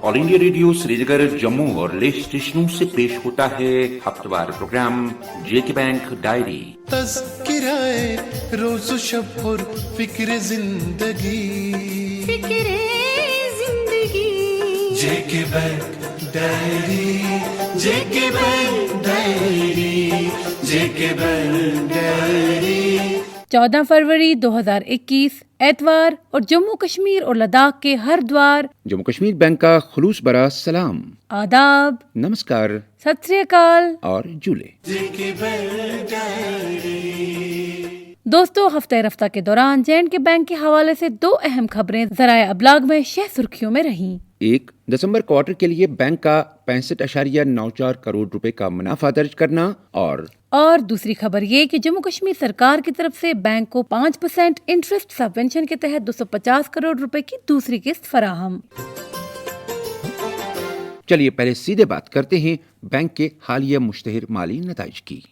All India radio Srinagar, Jammu और ले स्टेशनों से पेश होता है हफ्तेवार प्रोग्राम जेके बैंक डायरी। तज़किराए रोज़ व शब और फिक्र जिंदगी जेके बैंक डायरी, जेके बैंक डायरी, जेके बैंक डायरी। 14 फरवरी 2021 एतवार और जम्मू कश्मीर और लद्दाख के हर द्वार जम्मू कश्मीर बैंक का खुलूस बरा सलाम, आदाब, नमस्कार, सत श्री अकाल और जूले। दोस्तों, हफ्ते रफ्ता के दौरान जे&के बैंक के हवाले से 2 अहम खबरें ज़राए अबलाग में शह सुर्खियों में रहीं। 1. दिसंबर क्वार्टर के लिए बैंक का 65.94 करोड़ रुपए का मुनाफा दर्ज करना, और दूसरी खबर ये कि जम्मू कश्मीर सरकार की तरफ से बैंक को 5% इंटरेस्ट सबवेंशन के तहत 250 करोड़ रुपए की दूसरी किस्त फराहम। चलिए पहले सीधे बात करते हैं बैंक के हालिया मुश्तहिर माली नताइज की।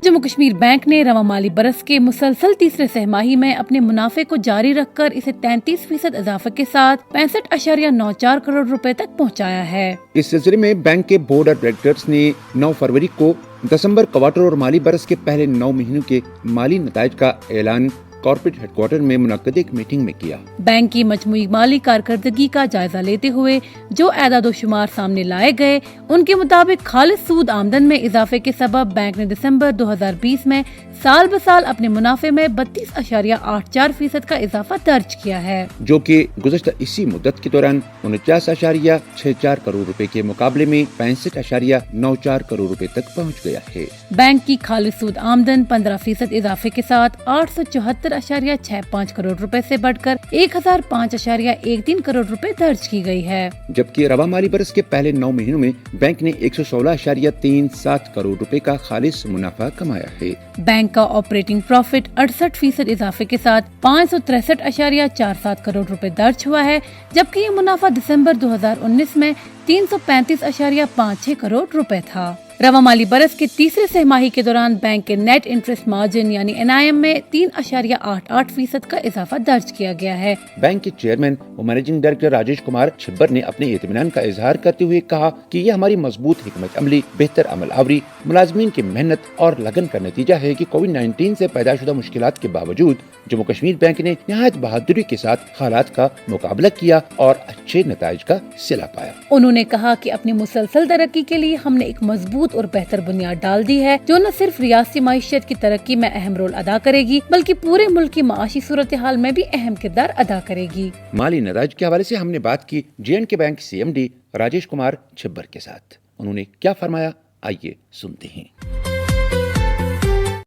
जम्मू कश्मीर बैंक ने रवा माली बरस के मुसलसल तीसरे सहमाही में अपने मुनाफे को जारी रखकर इसे 33% इजाफे के साथ 65.94 करोड़ रुपए तक पहुंचाया है। इस सिलसिले में बैंक के बोर्ड ऑफ डायरेक्टर्स ने 9 फरवरी को दिसंबर क्वार्टर और माली बरस के पहले 9 महीनों के माली नताइज का ऐलान कॉर्पोरेट हेडक्वार्टर में मुनक्कद एक मीटिंग में किया। बैंक की मजमूई माली कारकर्दगी का जायजा लेते हुए जो एदाद शुमार सामने लाए गए, उनके मुताबिक खालिस सूद आमदन में इजाफे के सबब बैंक ने दिसंबर 2020 में साल बसाल अपने मुनाफे में 32.84% का इजाफा दर्ज किया है, जो कि गुज़श्ता इसी मुद्दत के दौरान 49.64 करोड़ रुपए के मुकाबले में 65.94 करोड़ रुपए तक पहुँच गया है। बैंक की खालिस सूद आमदन 15% इजाफे के साथ 874.65 करोड़ रुपए से बढ़कर 1005.13 करोड़ रुपए दर्ज की गई है, जबकि रवा माली बरस के पहले 9 महीनों में बैंक ने 116.37 करोड़ रुपए का खालिस मुनाफा कमाया है। बैंक का ऑपरेटिंग प्रॉफिट 68% इजाफे के साथ 563.47 करोड़ रुपए दर्ज हुआ है, जबकि ये मुनाफा दिसंबर 2019 में 335.56 करोड़ रुपए था। रवा माली बरस के तीसरे सहमाही के दौरान बैंक के नेट इंटरेस्ट मार्जिन यानी NIM में 3.88% का इजाफा दर्ज किया गया है। बैंक के चेयरमैन और मैनेजिंग डायरेक्टर राजेश कुमार छिब्बर ने अपने इत्मीनान का इजहार करते हुए कहा कि यह हमारी मजबूत हिकमत अमली, बेहतर अमल आवरी, मुलाजमीन की मेहनत और लगन का नतीजा है कि कोविड-19 से पैदा शुदा मुश्किलात के बावजूद जम्मू कश्मीर बैंक ने निहायत बहादुरी के साथ हालात का मुकाबला किया और अच्छे नताइज का सिला पाया। उन्होंने कहा कि अपनी मुसलसल तरक्की के लिए हमने एक मजबूत और बेहतर बुनियाद डाल दी है, जो न सिर्फ रियासती मईशत की तरक्की में अहम रोल अदा करेगी, बल्कि पूरे मुल्क की माशी सूरत हाल में भी अहम किरदार अदा करेगी। माली नताइज के हवाले से हमने बात की जे&के बैंक CMD राजेश कुमार छिब्बर के साथ। उन्होंने क्या फरमाया, आइए सुनते हैं।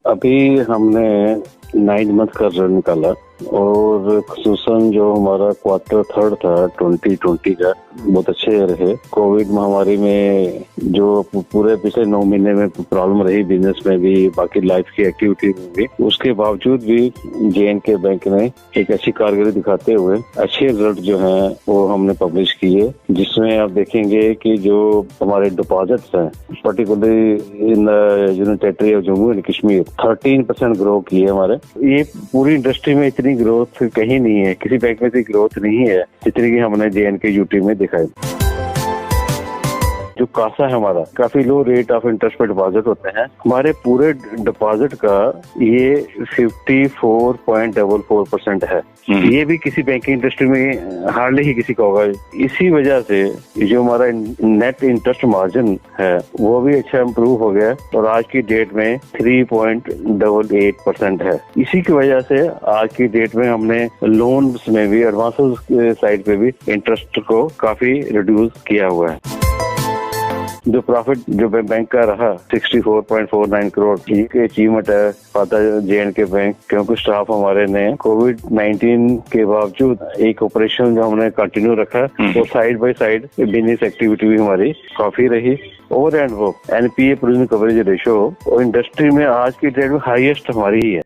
अभी हमने 9 मंथ का रिजल्ट निकाला और खुसूसन जो हमारा क्वार्टर 3 था 2020 का बहुत अच्छे रहे। कोविड महामारी में जो पूरे पिछले 9 महीने में प्रॉब्लम रही बिजनेस में भी, बाकी लाइफ की एक्टिविटी में भी, उसके बावजूद भी जे&के बैंक ने एक अच्छी कारकर्दगी दिखाते हुए अच्छे रिजल्ट जो हैं वो हमने पब्लिश किए, जिसमें आप देखेंगे कि जो हमारे डिपॉजिट्स हैं particularly in union territory of Jammu and Kashmir 13% grow किए हमारे। ये पूरी इंडस्ट्री में इतनी ग्रोथ कहीं नहीं है, किसी बैंक में इतनी ग्रोथ नहीं है जितनी की हमने जे&के यूटी में दिखाई। जो कासा है हमारा, काफी लो रेट ऑफ इंटरेस्ट पे डिपॉजिट होते हैं। हमारे पूरे डिपॉजिट का ये 54.44% है। ये भी किसी बैंकिंग इंडस्ट्री में हार्डली ही किसी का होगा। इसी वजह से जो हमारा नेट इंटरेस्ट मार्जिन है वो भी अच्छा इम्प्रूव हो गया और आज की डेट में 3.88% है। इसी की वजह से आज की डेट में हमने लोन्स में भी, एडवांसेस साइड पे भी इंटरेस्ट को काफी रिड्यूस किया हुआ है। जो प्रॉफिट जो बैंक का रहा 64.49 करोड़ की अचीवमेंट है पाता जे&के बैंक, क्योंकि स्टाफ हमारे ने कोविड-19 के बावजूद एक ऑपरेशन जो हमने कंटिन्यू रखा और side by side business activity भी हमारी काफी रही। ओवर एंड वो NPA प्रोविजन कवरेज रेशो और इंडस्ट्री में आज की डेट में हाईएस्ट हमारी ही है।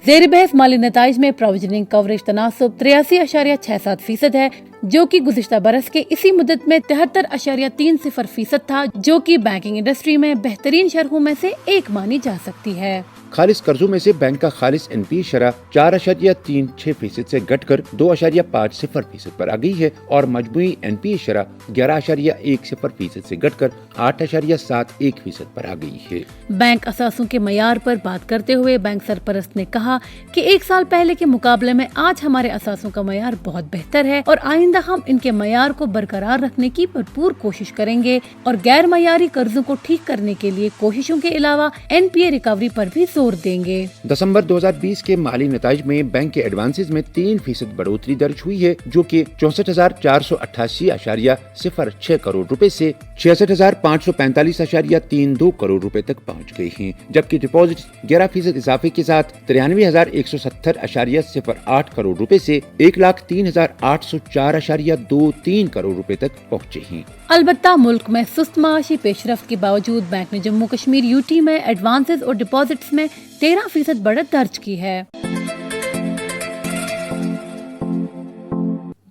ज़ेर बहस माली नताइज में प्रोविजनिंग कवरेज तनासुब 83.67% है, जो कि गुज़िश्ता बरस के इसी मुद्दत में 73.30% था, जो कि बैंकिंग इंडस्ट्री में बेहतरीन शरहों में से एक मानी जा सकती है। खालिस कर्जों में से बैंक का खालिस NPA शरह 4.36% से घटकर 2.50% पर आ गई है और मजमूई NPA शरह 11.10% से घटकर 8.71% पर आ गई है। बैंक असासों के मयार पर बात करते हुए बैंक सरपरस्त ने कहा कि एक साल पहले के मुकाबले में आज हमारे असासों का मयार बहुत बेहतर है और आइंदा हम इनके मयार को बरकरार रखने की भरपूर कोशिश करेंगे और गैर मयारी कर्जों को ठीक करने के लिए कोशिशों के अलावा NPA रिकवरी पर भी जोर देंगे। दिसंबर 2020 के माली नताइज में बैंक के एडवांसेज में 3% बढ़ोतरी दर्ज हुई है, जो कि 64,488.06 करोड़ रुपए से 66,545.32 करोड़ रुपए तक पहुंच गई हैं, जबकि डिपॉजिट 11% इजाफे के साथ 93,170.08 करोड़ रुपए से 1,03,804.23 करोड़ रुपए तक पहुंचे हैं। अलबत्ता मुल्क में सुस्त माशी पेशरफ्त के बावजूद बैंक ने जम्मू कश्मीर UT में एडवांसेज और डिपॉजिट्स में 13% बढ़त दर्ज की है।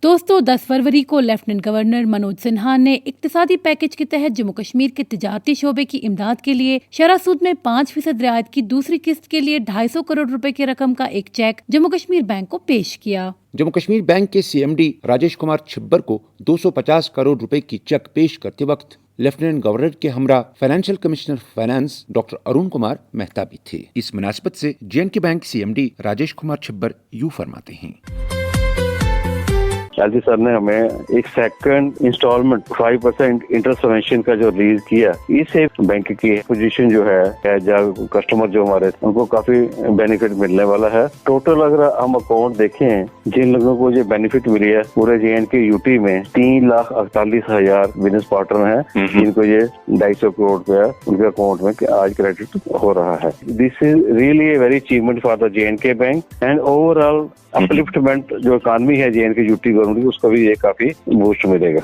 दोस्तों, 10 फरवरी को लेफ्टिनेंट गवर्नर मनोज सिन्हा ने इक्तिसादी पैकेज के तहत जम्मू कश्मीर के तिजारती शोबे की इमदाद के लिए शरह सूद में 5% रियायत की दूसरी किस्त के लिए 250 करोड़ रुपए की रकम का एक चेक जम्मू कश्मीर बैंक को पेश किया। जम्मू कश्मीर बैंक के CMD राजेश कुमार छिब्बर को 250 करोड़ रुपए की चेक पेश करते वक्त लेफ्टिनेंट गवर्नर के हमरा financial commissioner finance doctor Arun Kumar Mehta भी थे। इस मुनासिबत से JNK bank CMD Rajesh Kumar Chhibber यूं फरमाते हैं। एलजी सर ने हमें एक सेकंड इंस्टॉलमेंट 5% इंटरेस्ट सब्वेंशन का जो रिलीज किया, इससे बैंक की पोजीशन जो है जब कस्टमर जो हमारे उनको काफी बेनिफिट मिलने वाला है। टोटल अगर हम अकाउंट देखें जिन लोगों को ये बेनिफिट मिली है पूरे JNK UT में 3,48,000 बिजनेस पार्टनर हैं जिनको ये 250 करोड़ रुपया उनके अकाउंट में आज क्रेडिट हो रहा है। This is really a very achievement for the JNK bank and overall upliftment जो इकॉनमी है JNK UT गवर्नमेंट उसको भी ये काफी बूस्ट मिलेगा।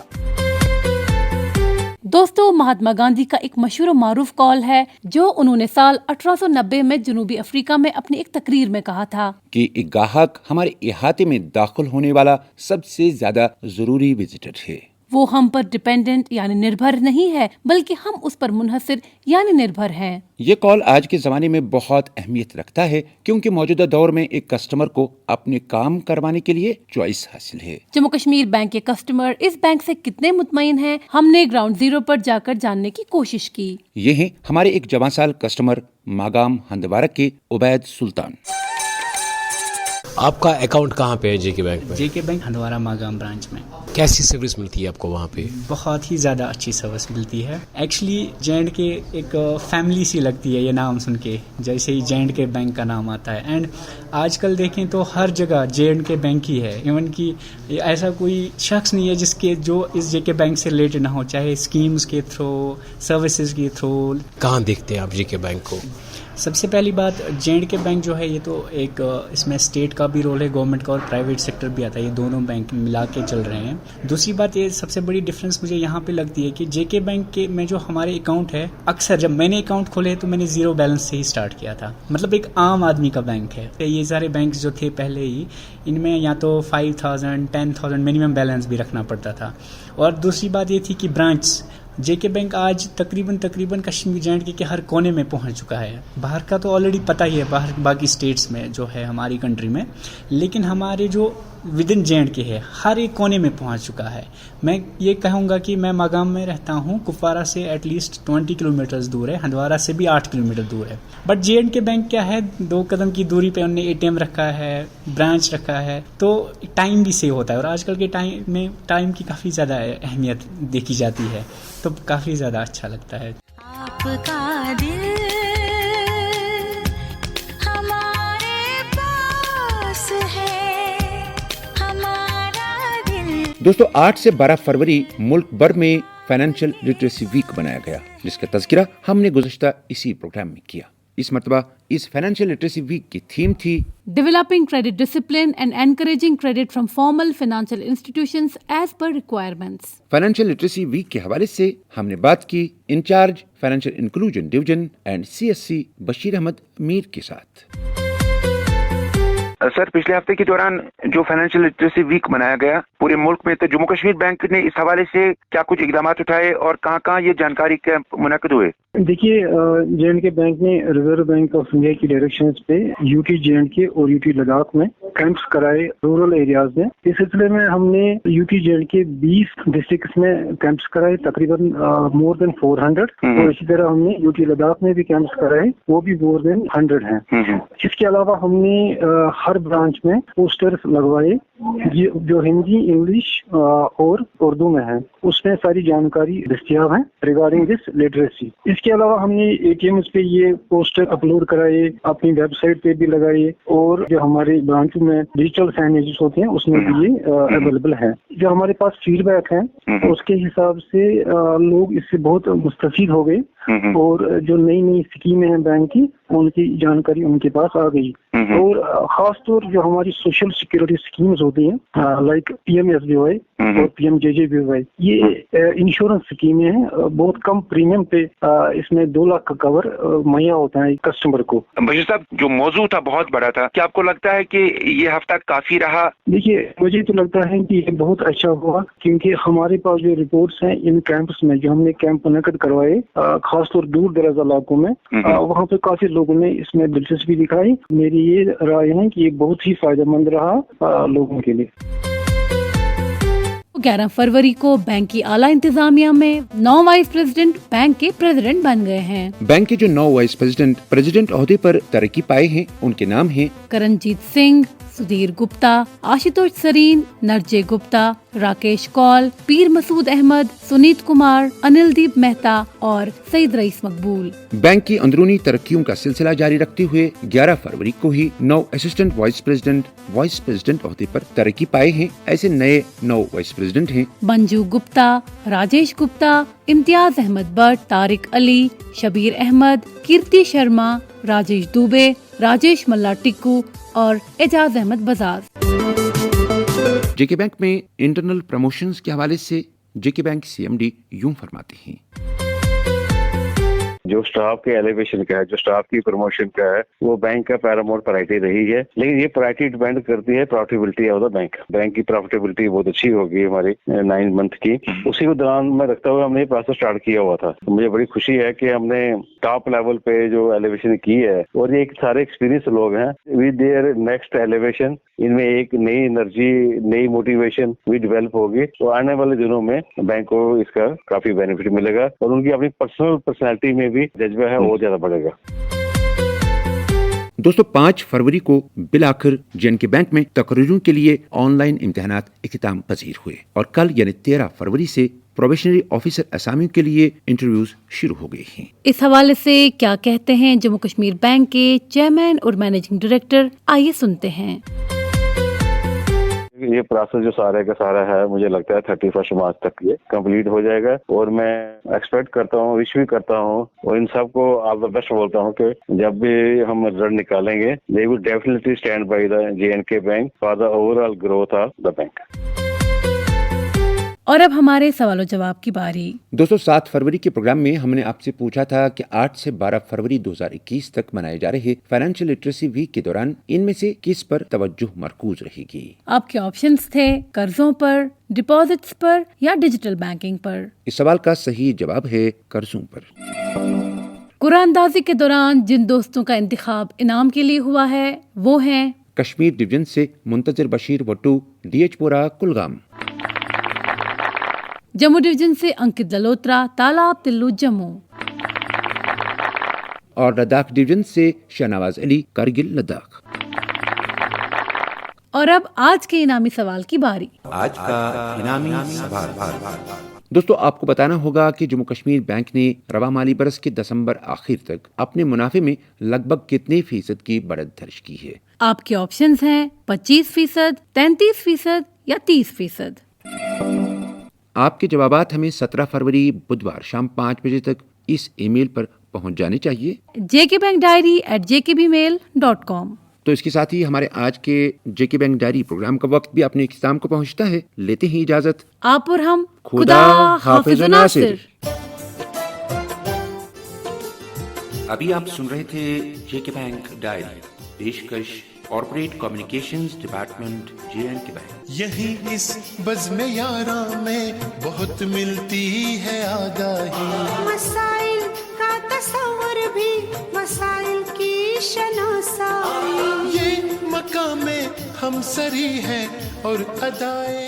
दोस्तों, महात्मा गांधी का एक मशहूर और मारूफ कॉल है जो उन्होंने साल 1890 में जनूबी अफ्रीका में अपनी एक तकरीर में कहा था कि एक ग्राहक हमारे इहाते में दाखिल होने वाला सबसे ज्यादा जरूरी विजिटर है। वो हम पर डिपेंडेंट यानी निर्भर नहीं है, बल्कि हम उस पर मुनहसर यानी निर्भर हैं। ये कॉल आज के जमाने में बहुत अहमियत रखता है क्योंकि मौजूदा दौर में एक कस्टमर को अपने काम करवाने के लिए चॉइस हासिल है। जम्मू कश्मीर बैंक के कस्टमर इस बैंक से कितने मुतमईन हैं, हमने ग्राउंड जीरो पर जाकर जानने की कोशिश की। ये हैं हमारे एक जवान साल कस्टमर मागाम हंदवारा के उबैद सुल्तान। आपका अकाउंट कहाँ पे है JK बैंक में? JK bank Handwara Magam branch में। कैसी सर्विस मिलती है आपको वहाँ पे? बहुत ही ज़्यादा अच्छी सर्विस मिलती है। एक्चुअली JNK एक फैमिली सी लगती है ये नाम सुन के, जैसे ही JNK बैंक का नाम आता है। एंड आजकल देखें तो हर जगह JNK बैंक ही है। इवन कि ऐसा कोई शख्स नहीं है जिसके जो इस JK बैंक से रिलेटेड ना हो, चाहे स्कीम्स के थ्रू, सर्विसेज के थ्रू। कहाँ देखते हैं आप JK बैंक को? सबसे पहली बात, JNK बैंक जो है ये तो एक इसमें स्टेट का भी रोल है, गवर्नमेंट का, और प्राइवेट सेक्टर भी आता है। ये दोनों बैंक मिला के चल रहे हैं। दूसरी बात ये सबसे बड़ी डिफरेंस मुझे यहाँ पे लगती है कि JK बैंक के में जो हमारे अकाउंट है, अक्सर जब मैंने अकाउंट खोले तो मैंने जीरो बैलेंस से ही स्टार्ट किया था। मतलब एक आम आदमी का बैंक है। ये सारे बैंक जो थे पहले ही, इनमें या तो 5,000 10,000 मिनिमम बैलेंस भी रखना पड़ता था। और दूसरी बात ये थी कि ब्रांच JK बैंक आज तकरीबन कश्मीर JNK के हर कोने में पहुंच चुका है। बाहर का तो ऑलरेडी पता ही है, बाहर बाकी स्टेट्स में जो है हमारी कंट्री में, लेकिन हमारे जो विद इन JNK है हर एक कोने में पहुंच चुका है। मैं ये कहूँगा कि मैं मागाम में रहता हूँ, कुपवारा से एटलीस्ट 20 किलोमीटर्स दूर है, हंदवारा से भी 8 किलोमीटर दूर है। बट JNK बैंक क्या है, 2 कदम की दूरी पे उन्होंने ATM रखा है, ब्रांच रखा है, तो टाइम भी सेव होता है। और आजकल के टाइम में टाइम की काफ़ी ज़्यादा अहमियत देखी जाती है, तो काफ़ी ज़्यादा अच्छा लगता है। आपका दिल हमारे पास है, हमारा दिल। दोस्तों, 8 से 12 फरवरी मुल्क भर में फाइनेंशियल लिटरेसी वीक बनाया गया, जिसका तज़किरा हमने गुज़श्ता इसी प्रोग्राम में किया। इस मरतबा इस फाइनेंशियल लिटरेसी वीक की थीम थी developing credit discipline and encouraging credit from formal financial institutions as per requirements. Financial literacy week के हवाले से हमने बात की incharge financial inclusion division and CSC Bashir Ahmad Mir के साथ। सर, पिछले हफ्ते के दौरान जो फाइनेंशियल लिटरेसी वीक मनाया गया, पूरे मुल्क में। तो जम्मू कश्मीर बैंक ने इस हवाले से क्या कुछ इकदाम उठाए और कहाँ ये जानकारी कैंप मुनक़िद हुए? देखिए, J&K बैंक ने रिजर्व बैंक ऑफ इंडिया की डायरेक्शन पे यूटी J&K और यूटी लद्दाख में कैंप्स कराए रूरल एरियाज में। इस सिलसिले में हमने यूटी J&K 20 डिस्ट्रिक्ट्स में कैंप्स कराए, तकरीबन मोर देन 400, और इसी तरह हमने यूटी लद्दाख में भी कैंप्स कराए, वो भी मोर देन 100 हैं। इसके अलावा हमने हर ब्रांच में पोस्टर्स लगवाए जो हिंदी, इंग्लिश और उर्दू में है, उसमें सारी जानकारी दस्तियाब है रिगार्डिंग दिस लिटरेसी। इसके अलावा हमने ATMs पे ये पोस्टर अपलोड कराए, अपनी वेबसाइट पे भी लगाए, और जो हमारे ब्रांच में डिजिटल साइनेजेस होते हैं उसमें भी ये अवेलेबल है। जो हमारे पास फीडबैक है उसके हिसाब से लोग इससे बहुत मुस्तफीद हो गए, और जो नई नई स्कीमें हैं बैंक की उनकी जानकारी उनके पास आ गई। और खास तौर जो हमारी सोशल सिक्योरिटी स्कीम्स होती हैं लाइक PMSBY और PMJJBY, ये इंश्योरेंस स्कीमें हैं, बहुत कम प्रीमियम पे इसमें 2 लाख का कवर मुहैया होता है कस्टमर को। बशीर साहब, जो मौजू था बहुत बड़ा था, क्या आपको लगता है कि ये हफ्ता काफी रहा? देखिए, मुझे तो लगता है कि ये बहुत अच्छा हुआ, क्योंकि हमारे पास जो रिपोर्ट्स हैं इन कैंप्स में, जो हमने कैंप मुनक़िद करवाए खासतौर दूर दराज इलाकों में, वहाँ पे काफी लोगों ने इसमें दिलचस्पी दिखाई। मेरी ये राय है कि ये बहुत ही फायदेमंद रहा लोगों के लिए। 11 फरवरी को बैंक की आला इंतजामिया में 9 वाइस प्रेसिडेंट बैंक के प्रेसिडेंट बन गए हैं। बैंक के जो 9 वाइस प्रेसिडेंट ओहदे पर तरक्की पाए हैं, उनके नाम हैं करणजीत सिंह, सुधीर गुप्ता, आशुतोष सरीन, नरजे गुप्ता, राकेश कौल, पीर मसूद अहमद, सुनीत कुमार, अनिलदीप मेहता और सईद रईस मकबूल। बैंक की अंदरूनी तरक्कियों का सिलसिला जारी रखते हुए 11 फरवरी को ही 9 असिस्टेंट वाइस प्रेसिडेंट ओहदे पर तरक्की पाए हैं। ऐसे नए 9 वाइस प्रेसिडेंट हैं मंजू गुप्ता, राजेश गुप्ता, इम्तियाज अहमद भट्ट, तारिक अली, शबीर अहमद, कीर्ति शर्मा, राजेश दुबे, राजेश मल्ला टिक्कू और एजाज अहमद बजाज। JK बैंक में इंटरनल प्रमोशंस के हवाले से JK बैंक CMD यूं फरमाते हैं। जो स्टाफ के एलिवेशन का है, जो स्टाफ की प्रमोशन का है, वो बैंक का पैरामोर प्रायोरिटी रही है। लेकिन ये प्रायोरिटी डिपेंड करती है profitability of the bank. Bank की प्रॉफिटेबिलिटी बहुत अच्छी होगी हमारी 9 मंथ की। उसी को दौरान में रखते हुए हमने ये प्रोसेस स्टार्ट किया हुआ था। तो मुझे बड़ी खुशी है कि हमने टॉप लेवल पे जो एलिवेशन की है, और ये एक सारे एक्सपीरियंस लोग हैं, विद देयर नेक्स्ट एलिवेशन इनमें एक नई एनर्जी, नई मोटिवेशन भी डेवलप होगी। तो आने वाले दिनों में बैंक को इसका काफी बेनिफिट मिलेगा, और उनकी अपनी पर्सनैलिटी में भी जज्बा है वो ज्यादा बढ़ेगा। दोस्तों, 5 फरवरी को बिलाखिर JNK बैंक में तकरीरों के लिए ऑनलाइन इम्तिहानात इख्तिताम पजीर हुए, और कल यानी 13 फरवरी से प्रोबेशनरी ऑफिसर असामियों के लिए इंटरव्यूज शुरू हो गए हैं। इस हवाले से क्या कहते हैं जम्मू कश्मीर बैंक के चेयरमैन और मैनेजिंग डायरेक्टर, आइए सुनते हैं। ये प्रोसेस जो सारे का सारा है, मुझे लगता है 31 मार्च तक ये कंप्लीट हो जाएगा, और मैं एक्सपेक्ट करता हूँ, विश भी करता हूँ, और इन सबको ऑल द बेस्ट बोलता हूँ कि जब भी हम रिजल्ट निकालेंगे, they will definitely stand by the JNK bank for the overall growth of the bank. और अब हमारे सवालों जवाब की बारी। दोस्तों, 7 फरवरी के प्रोग्राम में हमने आपसे पूछा था कि 8 से 12 फरवरी 2021 तक मनाए जा रहे फाइनेंशियल लिटरेसी वीक के दौरान इनमें से किस पर तवज्जो मरकूज रहेगी। आपके ऑप्शंस थे कर्जों पर, डिपॉजिट्स पर या डिजिटल बैंकिंग पर। इस सवाल का सही जवाब है कर्जों पर। कुरानदाजी के दौरान जिन दोस्तों का इंतखाब इनाम के लिए हुआ है वो हैं कश्मीर डिवीजन से मुंतजिर बशीर वट्टू, DH-पुरा कुलगाम। जम्मू डिवीजन से अंकित जलोत्रा, तालाब तिल्लू जम्मू। और लद्दाख डिवीजन से शाहनवाज अली, करगिल लद्दाख। और अब आज के इनामी सवाल की बारी। आज का इनामी सवाल। दोस्तों, आपको बताना होगा कि जम्मू कश्मीर बैंक ने रवा माली बरस के दिसंबर आखिर तक अपने मुनाफे में लगभग कितने फीसद की बढ़त दर्ज की है। आपके ऑप्शंस हैं 25%, 33% या 30%। आपके जवाबात हमें 17 फरवरी बुधवार शाम 5 बजे तक इस ईमेल पर पहुंच जाने चाहिए, jkbankdiary@jkbmail.com। तो इसके साथ ही हमारे आज के JK बैंक डायरी प्रोग्राम का वक्त भी अपने इख्तिताम को पहुंचता है। लेते हैं इजाजत, आप और हम। खुदा हाफिज नासिर। अभी आप सुन रहे थे JK बैंक डायरी, पेशकश corporate communications department J&K bank. यही इस बज़्म यारा में बहुत मिलती है आगाही, मसाइल का तस्वर भी मसाइल की शनासाई, ये मकामे हम सरी है और अदाए